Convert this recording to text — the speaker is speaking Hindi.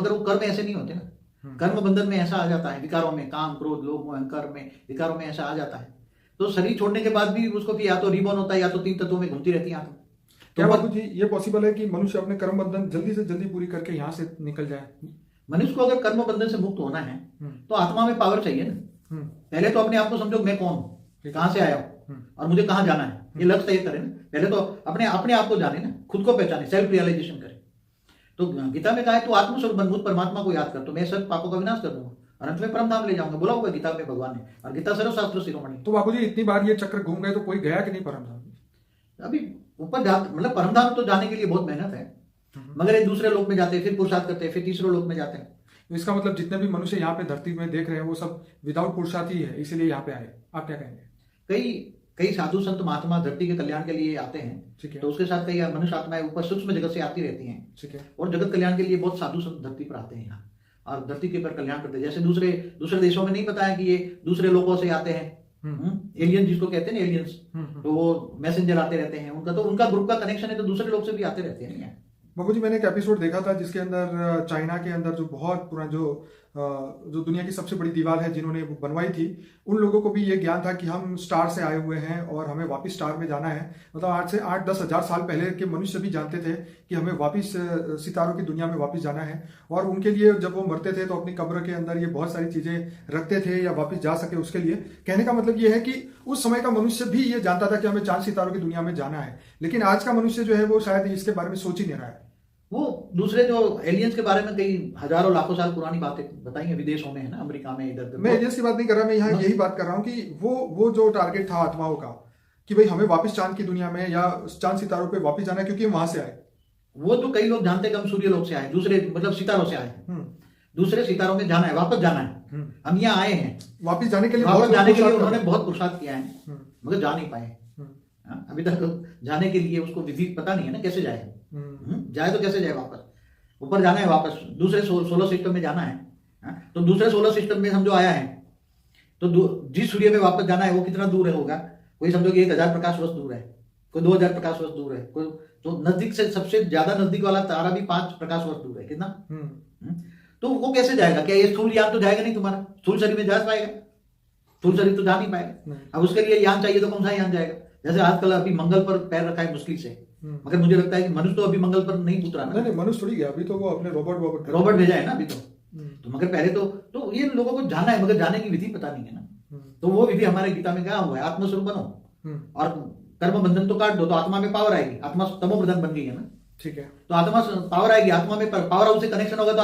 मगर वो कर्म ऐसे नहीं होते ना। कर्म बंधन में ऐसा आ जाता है, विकारों में, काम क्रोध लोभ मोह अहंकार में, विकारों में ऐसा आ जाता है। तो शरीर छोड़ने के बाद भी उसको फिर या तो रिबॉर्न होता है या तो 3 तत्वों में घूमती रहती है आत्मा। क्या बाबू जी ये पॉसिबल है कि मनुष्य अपने कर्म बंधन जल्दी से जल्दी पूरी करके यहाँ से निकल जाए? मनुष्य को अगर कर्म बंधन से मुक्त होना है तो आत्मा में पावर चाहिए ना। पहले तो अपने आप को समझो, मैं कौन हूँ, कहाँ से आया हूँ और मुझे कहाँ जाना है, ये लक्ष्य तय करें ना। पहले तो अपने आप को जाने ना, खुद को पहचाने, सेल्फ रियलाइजेशन करें। तो गीता में कहा है तू आत्मस्वरूप बनभूत परमात्मा को याद कर तो मैं सब पापों का विनाश कर दूंगा और अंत में परम धाम ले जाऊंगा, बोला हुआ गीता में भगवान ने। और गीता सर्वशास्त्र शिरोमणि। तो बाबू जी इतनी बार ये चक्र घूम गए तो कोई गया कि नहीं परम धाम? अभी ऊपर जा, मतलब परम धाम तो जाने के लिए बहुत मेहनत है, मगर एक दूसरे लोक में जाते हैं, फिर पुरुषार्थ करते हैं, फिर तीसरे लोक में जाते हैं। इसका मतलब जितने भी मनुष्य यहाँ पे धरती में देख रहे हैं वो सब विदाउट पुरुषार्थ ही है, इसीलिए यहाँ पे आए। आप क्या कहेंगे? कई साधु संत महात्मा धरती के कल्याण के लिए आते हैं, ठीक है। तो उसके साथ कई मनुष्य आत्माएं ऊपर सूक्ष्म जगत से आती रहती हैं, ठीक है। और जगत कल्याण के लिए बहुत साधु संत धरती पर आते हैं यहाँ और धरती के ऊपर कल्याण करते हैं। जैसे दूसरे देशों में नहीं पता है कि ये दूसरे लोगों से आते हैं, एलियन जिसको कहते हैं ना, एलियंस, तो वो मैसेंजर आते रहते हैं, उनका ग्रुप का कनेक्शन है, तो दूसरे लोग से भी आते रहते हैं। बाबू जी मैंने एक एपिसोड देखा था जिसके अंदर चाइना के अंदर जो बहुत पुराना जो दुनिया की सबसे बड़ी दीवार है जिन्होंने वो बनवाई थी, उन लोगों को भी ये ज्ञान था कि हम स्टार से आए हुए हैं और हमें वापस स्टार में जाना है। मतलब आज से 8-10 हजार साल पहले के मनुष्य भी जानते थे कि हमें वापस सितारों की दुनिया में वापस जाना है, और उनके लिए जब वो मरते थे तो अपनी कब्र के अंदर ये बहुत सारी चीजें रखते थे या वापस जा सके उसके लिए। कहने का मतलब ये है कि उस समय का मनुष्य भी ये जानता था कि हमें चांद सितारों की दुनिया में जाना है, लेकिन आज का मनुष्य जो है वो शायद इसके बारे में सोच ही नहीं रहा है। वो दूसरे जो एलियंस के बारे में कई हजारों लाखों साल पुरानी बातें बताई हैं, विदेशों में है ना, अमेरिका में, इधर। मैं एलियंस की बात नहीं कर रहा, मैं यहाँ यही बात कर रहा हूँ कि वो जो टारगेट था आत्माओं का कि भाई हमें वापस चांद की दुनिया में या चांद सितारों पे वापस जाना है क्योंकि हम वहां से आए। वो तो कई लोग जानते हैं कि हम सूर्य लोक से आए, दूसरे मतलब सितारों से आए, दूसरे सितारों में जाना है, वापस जाना है। हम यहाँ आए हैं, वापस जाने के लिए उन्होंने बहुत पुरुषार्थ किया है, मगर जा नहीं पाए अभी तक। जाने के लिए उसको विधि पता नहीं है ना, कैसे जाए, जाए तो कैसे जाए, वापस ऊपर जाना है, वापस दूसरे सोलर सिस्टम में जाना है। तो दूसरे सोलर सिस्टम में समझो आया है, तो जिस सूर्य में वापस जाना है वो कितना दूर है होगा, कोई समझो कि 1000 प्रकाश वर्ष दूर है, कोई 2000 प्रकाश वर्ष दूर है, कोई तो नजदीक से सबसे ज्यादा नजदीक वाला तारा भी 5 प्रकाश वर्ष दूर है, कितना। तो वो कैसे जाएगा? क्या ये स्थूल यान तो जाएगा नहीं, तुम्हारा स्थूल शरीर में जा पाएगा? स्थूल शरीर तो जा नहीं पाएगा। अब उसके लिए यान चाहिए, तो कौन सा यान जाएगा? जैसे आजकल अभी मंगल पर पैर रखा है मुश्किल से, मगर मुझे लगता है कि मनुष्य तो अभी मंगल पर नहीं उतरा ना। नहीं, मनुष्य थोड़ी गया अभी, तो वो अपने रोबोट भेजा है ना अभी तो मगर पहले तो ये लोगों को जाना है, मगर जाने की विधि पता नहीं है ना। तो वो विधि हमारे गीता में क्या हुआ है, आत्मस्वरूप बनो और कर्म बंधन तो काट दो, तो आत्मा में पावर आएगी। आत्मा तमो प्रधान बन गई है ना, ठीक है। तो आत्मा पावर आएगी, आत्मा में पावर हाउस से कनेक्शन होगा तो